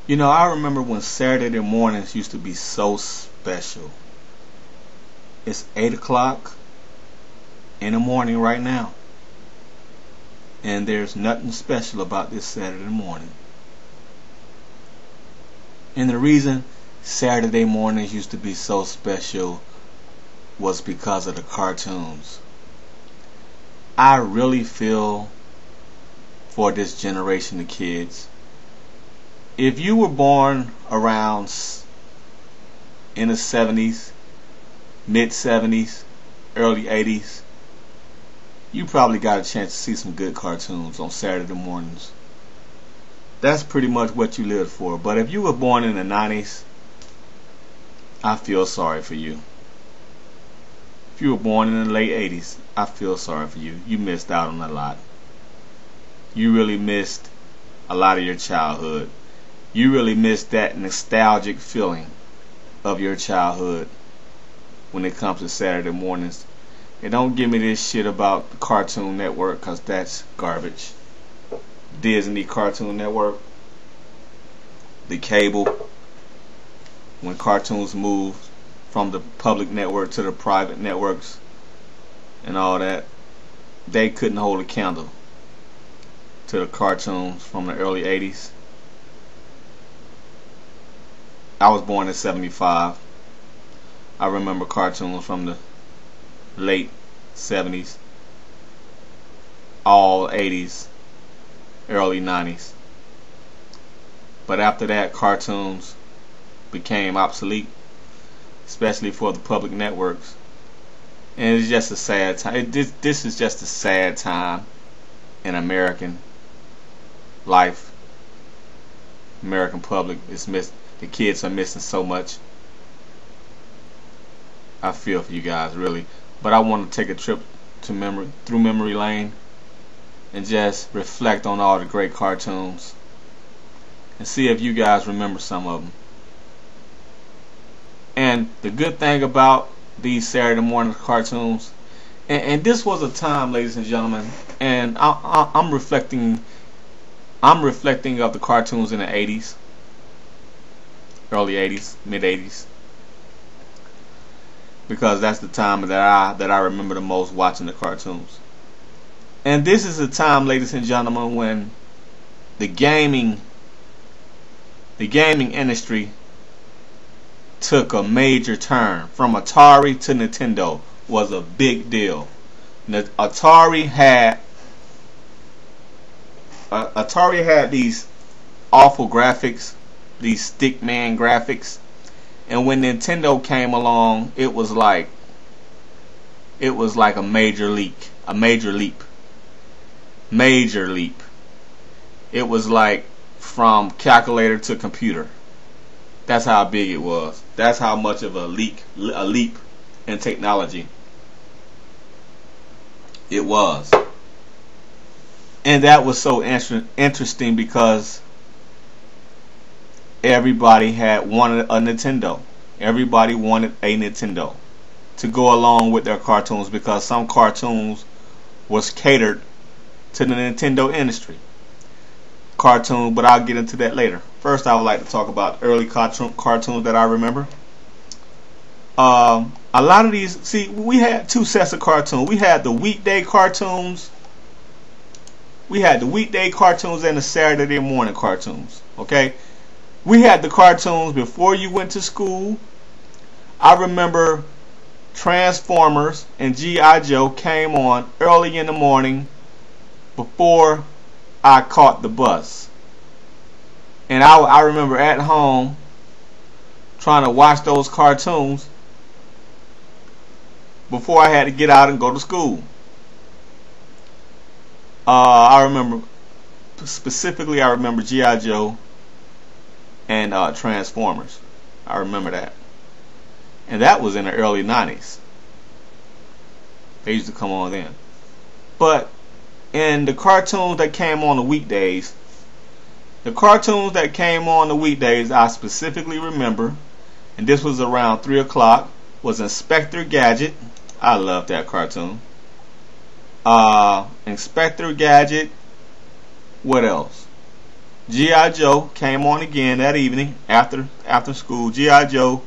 You know, I remember when Saturday mornings used to be so special. It's 8 o'clock in the morning right now, and there's nothing special about this Saturday morning. And the reason Saturday mornings used to be so special was because of the cartoons. I really feel for this generation of kids. If you were born around in the 70s, mid 70s, early 80s, you probably got a chance to see some good cartoons on Saturday mornings. That's pretty much what you lived for. But if you were born in the 90s, I feel sorry for you. If you were born in the late 80s, I feel sorry for you. You missed out on a lot. You really missed a lot of your childhood. You really missed that nostalgic feeling of your childhood when it comes to Saturday mornings. And don't give me this shit about the Cartoon Network, because that's garbage. Disney Cartoon Network, the cable, when cartoons moved from the public network to the private networks and all that, they couldn't hold a candle to the cartoons from the early 80s. I was born in 75. I remember cartoons from the late 70s, all 80s, early 90s. But after that, cartoons became obsolete, especially for the public networks. And it's just a sad time. This is just a sad time in American life. American public is the kids are missing so much. I feel for you guys, really. But I want to take a trip to through memory lane and just reflect on all the great cartoons and see if you guys remember some of them. And the good thing about these Saturday morning cartoons, and this was a time, ladies and gentlemen, and I'm reflecting of the cartoons in the 80s, early 80s, mid 80s, because that's the time that I remember the most watching the cartoons. And this is a time, ladies and gentlemen, when the gaming industry took a major turn. From Atari to Nintendo was a big deal. Atari had these awful graphics, these stickman graphics, and when Nintendo came along, it was like a major leap. It was like from calculator to computer. That's how big it was. That's how much of a leap in technology it was. And that was so interesting because everybody wanted a Nintendo. Everybody wanted a Nintendo to go along with their cartoons, because some cartoons was catered to the Nintendo industry. But I'll get into that later. First, I would like to talk about early cartoons that I remember. A lot of these, see, we had two sets of cartoons. We had the weekday cartoons. We had the weekday cartoons and the Saturday morning cartoons. Okay, we had the cartoons before you went to school. I remember Transformers and G.I. Joe came on early in the morning before I caught the bus. And I remember at home trying to watch those cartoons before I had to get out and go to school. I remember specifically, I remember G.I. Joe and Transformers. I remember that. And that was in the early 90s. They used to come on then. But in the cartoons that came on the weekdays, I specifically remember, and this was around 3 o'clock, was Inspector Gadget. I love that cartoon. Inspector Gadget. What else? G.I. Joe came on again that evening after school. G.I. Joe,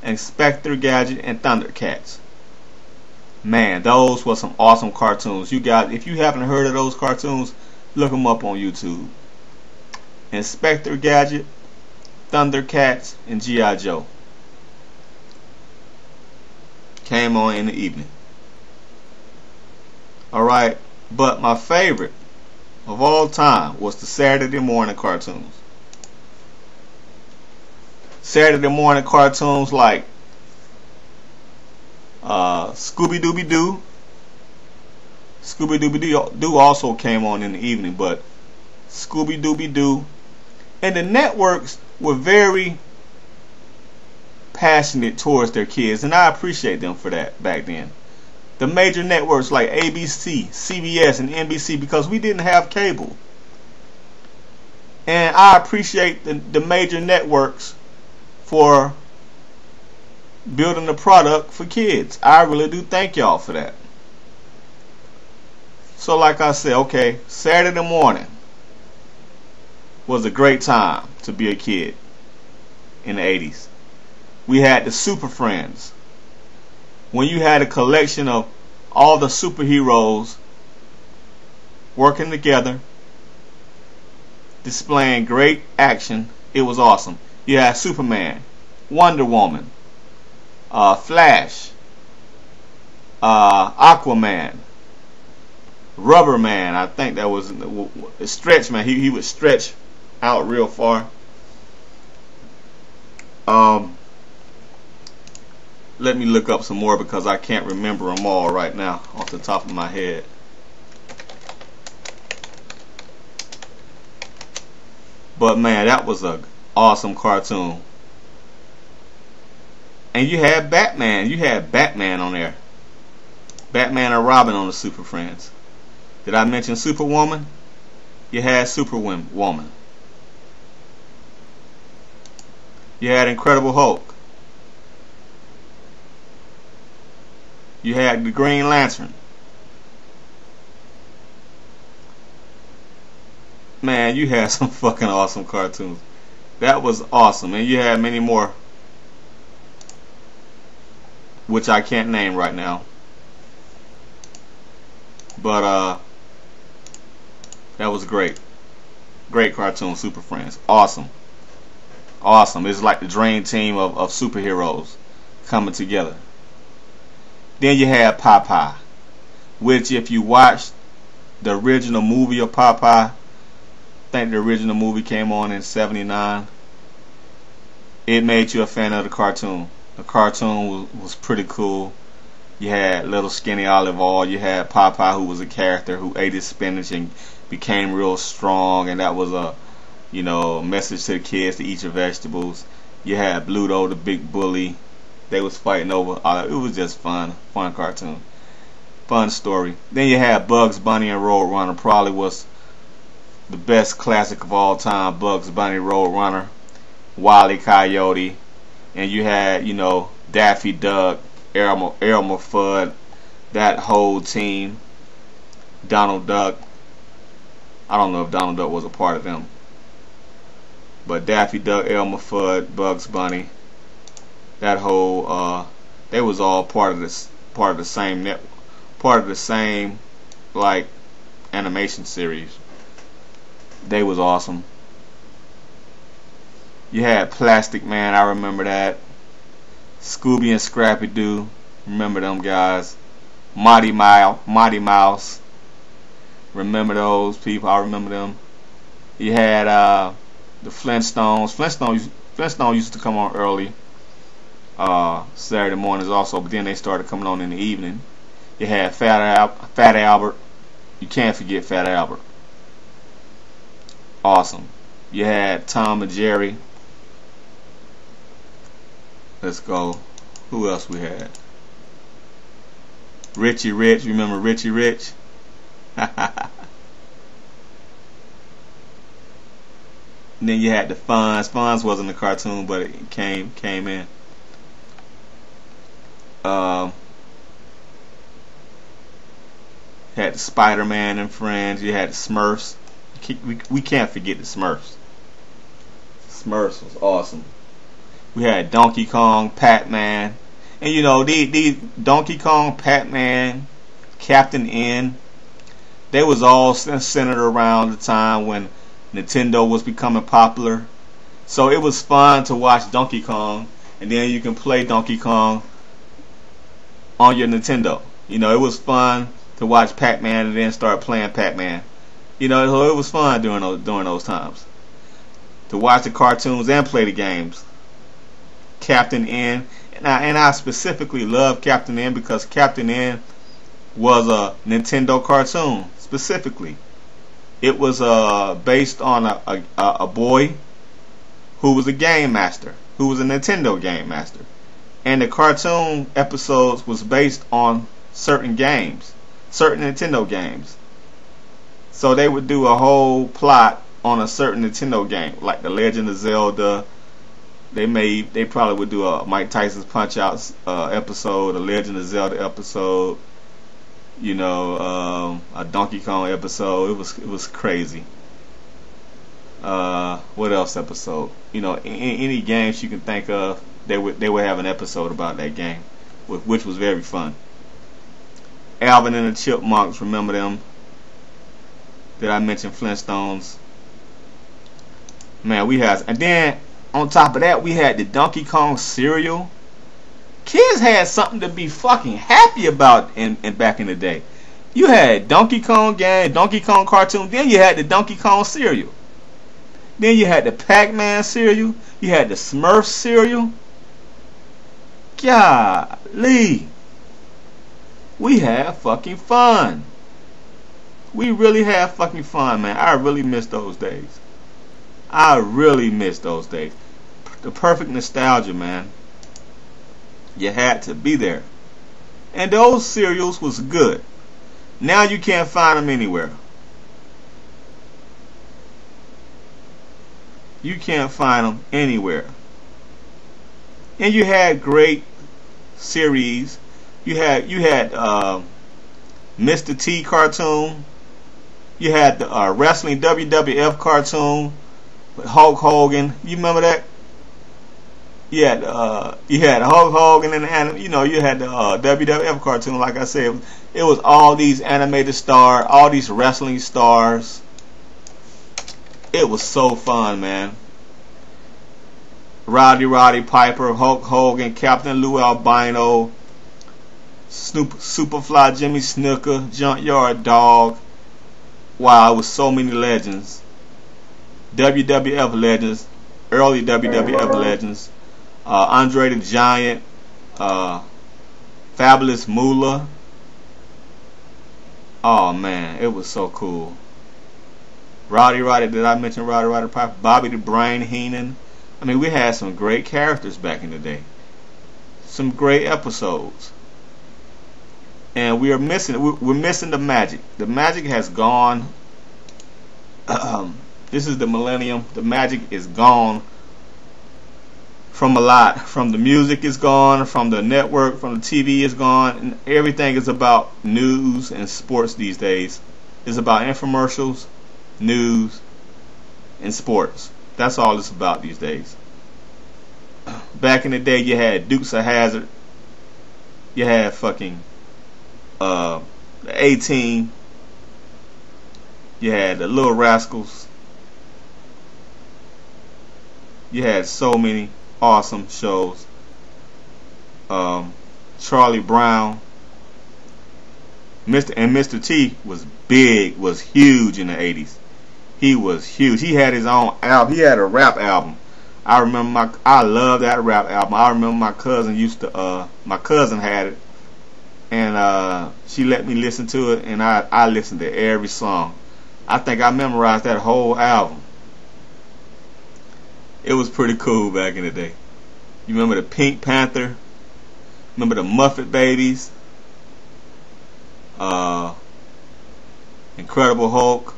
Inspector Gadget, and Thundercats. Man, those were some awesome cartoons. You guys, if you haven't heard of those cartoons, look them up on YouTube. Inspector Gadget, Thundercats, and G.I. Joe came on in the evening. Alright, but my favorite of all time was the Saturday morning cartoons. Saturday morning cartoons like Scooby-Dooby-Doo. Scooby-Dooby-Doo also came on in the evening, but Scooby-Dooby-Doo. And the networks were very passionate towards their kids, and I appreciate them for that back then. The major networks like ABC, CBS, and NBC, because we didn't have cable. And I appreciate the major networks for building the product for kids. I really do thank y'all for that. So like I said, okay, Saturday morning was a great time to be a kid in the 80s. We had the Super Friends. When you had a collection of all the superheroes working together, displaying great action, it was awesome. You had Superman, Wonder Woman, Flash, Aquaman, Rubber Man. I think that was Stretch Man. He would stretch out real far. Let me look up some more because I can't remember them all right now off the top of my head. But man, that was an awesome cartoon. And you had Batman. You had Batman on there. Batman and Robin on the Super Friends. Did I mention Superwoman? You had Superwoman. You had Incredible Hulk. You had the Green Lantern. Man, you had some fucking awesome cartoons. That was awesome. And you had many more, which I can't name right now. But that was great. Great cartoon, Super Friends. Awesome. Awesome. It's like the dream team of superheroes coming together. Then you had Popeye, which if you watched the original movie of Popeye, I think the original movie came on in '79, it made you a fan of the cartoon. The cartoon was pretty cool. You had little skinny Olive Oyl. You had Popeye, who was a character who ate his spinach and became real strong, and that was a message to the kids to eat your vegetables. You had Bluto, the big bully. They was fighting over. It was just fun cartoon, fun story. Then you had Bugs Bunny and Roadrunner. Probably was the best classic of all time. Bugs Bunny, Roadrunner, Wile E. Coyote, and you had Daffy Duck, Elmer Fudd, that whole team. Donald Duck. I don't know if Donald Duck was a part of them, but Daffy Duck, Elmer Fudd, Bugs Bunny. That whole they was all part of the same like animation series. They was awesome. You had Plastic Man, I remember that. Scooby and Scrappy Doo, remember them guys. Mighty Mouse, remember those people? I remember them. You had the Flintstones. Flintstones used to come on early. Saturday mornings also, but then they started coming on in the evening. You had Fat Albert. You can't forget Fat Albert. Awesome. You had Tom and Jerry. Let's go. Who else we had? Richie Rich. Remember Richie Rich? And then you had the Fonz. Fonz wasn't a cartoon, but it came in. Had the Spider-Man and Friends. You had the Smurfs. we can't forget the Smurfs. Smurfs was awesome. We had Donkey Kong, Pac-Man, and you know these Donkey Kong, Pac-Man, Captain N. They was all centered around the time when Nintendo was becoming popular. So it was fun to watch Donkey Kong, and then you can play Donkey Kong on your Nintendo. You know, it was fun to watch Pac-Man and then start playing Pac-Man. You know, so it was fun during those times to watch the cartoons and play the games. Captain N, and I specifically love Captain N because Captain N was a Nintendo cartoon. Specifically, it was based on a boy who was a game master, who was a Nintendo game master, and the cartoon episodes was based on certain games, certain Nintendo games. So they would do a whole plot on a certain Nintendo game, like The Legend of Zelda. They probably would do a Mike Tyson's Punch Out episode, a Legend of Zelda episode, you know, a Donkey Kong episode. It was crazy. What else episode? You know, any games you can think of, they would have an episode about that game, which was very fun. Alvin and the Chipmunks, remember them? Did I mention Flintstones? Man, we had, and then on top of that, we had the Donkey Kong cereal. Kids had something to be fucking happy about in back in the day. You had Donkey Kong game, Donkey Kong cartoon, then you had the Donkey Kong cereal. Then you had the Pac-Man cereal, you had the Smurf cereal. Golly. We had fucking fun. We really had fucking fun, man. I really miss those days. I really miss those days. The perfect nostalgia, man. You had to be there. And those cereals was good. Now you can't find them anywhere. You can't find them anywhere. And you had great series. You had Mr. T cartoon. You had the wrestling WWF cartoon with Hulk Hogan. You remember that? You had Hulk Hogan and you know, you had the WWF cartoon. Like I said, it was all these animated stars, all these wrestling stars. It was so fun, man. Roddy Piper, Hulk Hogan, Captain Lou Albino, Superfly Jimmy Snuka, Junkyard Dog. Wow, it was so many legends. WWF legends, early WWF legends. Andre the Giant, Fabulous Moolah. Oh man, it was so cool. Roddy, did I mention Roddy Piper? Bobby the Brain Heenan. I mean, we had some great characters back in the day. Some great episodes. And we're missing the magic. The magic has gone. This is the millennium. The magic is gone from a lot. From the music is gone, from the network, from the TV is gone, and everything is about news and sports these days. It's about infomercials, news, and sports. That's all it's about these days. Back in the day, you had Dukes of Hazzard. You had fucking the A-Team. You had the Little Rascals. You had so many awesome shows. Charlie Brown. Mr. T was big, was huge in the 80s. He was huge. He had his own album. He had a rap album. I love that rap album. I remember my cousin my cousin had it, and she let me listen to it, and I listened to every song. I think I memorized that whole album. It was pretty cool back in the day. You remember the Pink Panther? Remember the Muppet Babies? Incredible Hulk.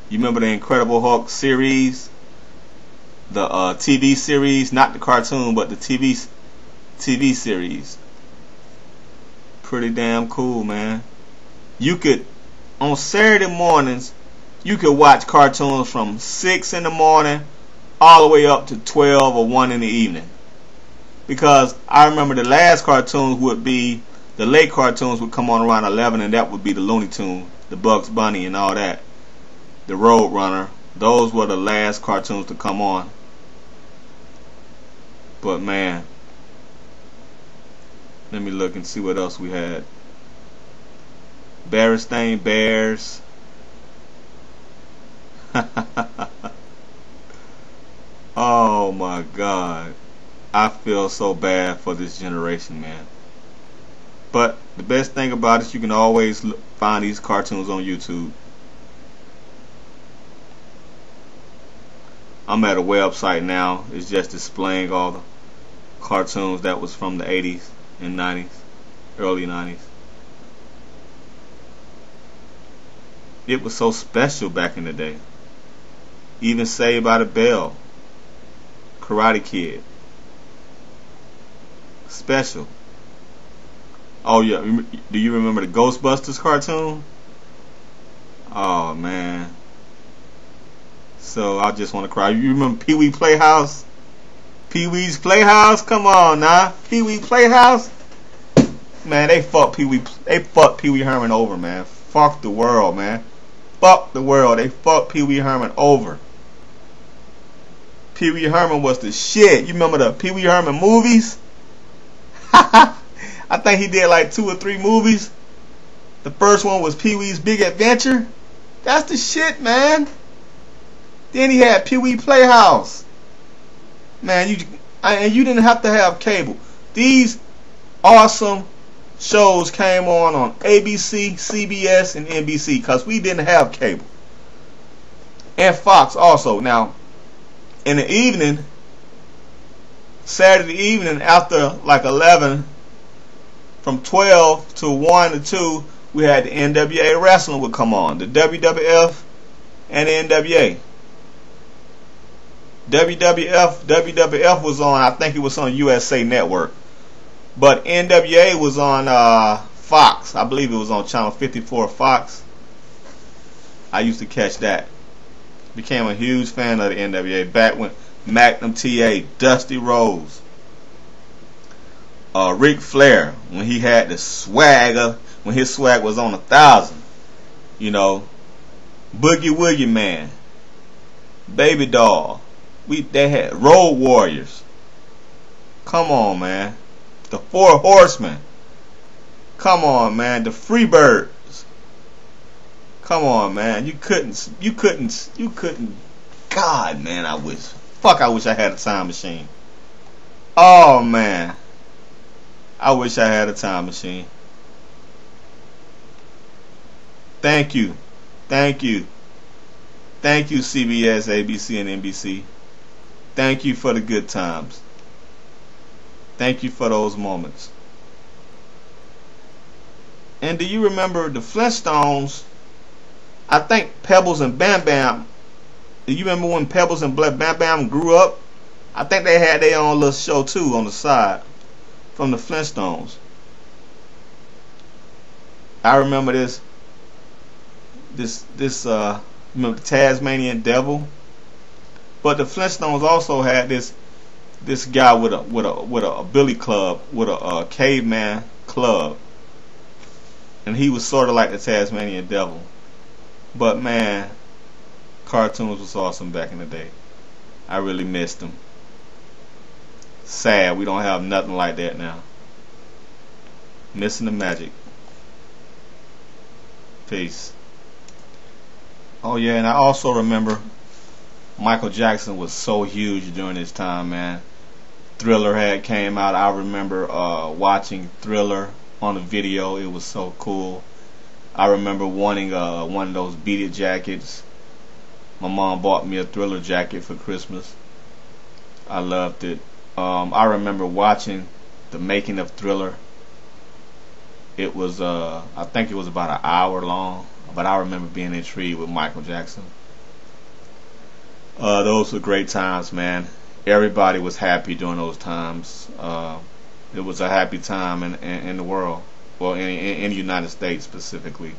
You remember the Incredible Hulk series? The TV series, not the cartoon, but the TV series. Pretty damn cool, man. You could, on Saturday mornings, You could watch cartoons from 6 in the morning all the way up to 12 or 1 in the evening. Because I remember the last cartoons would be, the late cartoons would come on around 11, and that would be the Looney Tunes, the Bugs Bunny and all that, the Road Runner. Those were the last cartoons to come on. But man, let me look and see what else we had. Berenstain Bears. Oh my God, I feel so bad for this generation, man. But the best thing about it is you can always find these cartoons on YouTube. I'm at a website now. It's just displaying all the cartoons that was from the 80s and 90s, early 90s. It was so special back in the day. Even Saved by the Bell, Karate Kid, special. Oh yeah, do you remember the Ghostbusters cartoon? Oh man. So I just want to cry. You remember Pee Wee Playhouse? Pee Wee's Playhouse? Come on now, Pee Wee Playhouse. Man, they fucked Pee Wee Herman over, man. Fuck the world, man. Fuck the world. They fucked Pee Wee Herman over. Pee Wee Herman was the shit. You remember the Pee Wee Herman movies? I think he did like 2 or 3 movies. The first one was Pee Wee's Big Adventure. That's the shit, man. Then he had Pee Wee Playhouse. Man, you didn't have to have cable. These awesome shows came on ABC, CBS, and NBC because we didn't have cable. And Fox also. Now, in the evening, Saturday evening after like 11, from 12 to 1 to 2, we had the NWA wrestling would come on. The WWF and the NWA. WWF was on, I think it was on USA Network. But NWA was on Fox. I believe it was on channel 54 Fox. I used to catch that. Became a huge fan of the NWA back when Magnum TA, Dusty Rhodes, Ric Flair, when he had the swagger, when his swag was on 1,000. You know, Boogie Woogie Man, Baby Doll. They had Road Warriors. Come on, man. The Four Horsemen. Come on, man. The Freebirds. Come on, man. You couldn't. God, man, I wish I had a time machine. Oh, man. I wish I had a time machine. Thank you. Thank you. Thank you, CBS, ABC, and NBC. Thank you for the good times. Thank you for those moments. And do you remember the Flintstones? I think Pebbles and Bam Bam. Do you remember when Pebbles and Bam Bam grew up? I think they had their own little show too on the side from the Flintstones. I remember this remember the Tasmanian Devil? But the Flintstones also had this guy with a billy club, with a caveman club, and he was sort of like the Tasmanian Devil. But man, cartoons was awesome back in the day. I really missed them. Sad we don't have nothing like that now. Missing the magic. Peace. Oh yeah, and I also remember Michael Jackson was so huge during his time, man. Thriller had came out. I remember watching Thriller on the video. It was so cool. I remember wanting one of those Beat It jackets. My mom bought me a Thriller jacket for Christmas. I loved it. I remember watching the making of Thriller. It was I think it was about an hour long, but I remember being intrigued with Michael Jackson. Those were great times, man. Everybody was happy during those times. It was a happy time in the world. Well, in the United States specifically.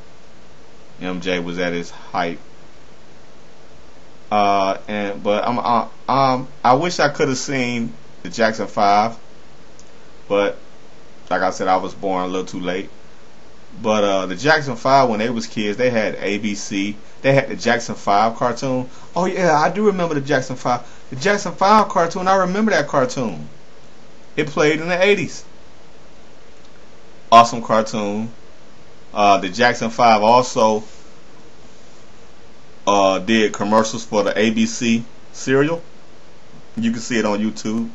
MJ was at his height. But I wish I could have seen the Jackson 5, but like I said, I was born a little too late. But the Jackson 5, when they was kids, they had ABC. They had the Jackson 5 cartoon. Oh yeah, I do remember the Jackson 5. The Jackson 5 cartoon, I remember that cartoon. It played in the 80's. Awesome cartoon. The Jackson 5 also did commercials for the ABC cereal. You can see it on YouTube.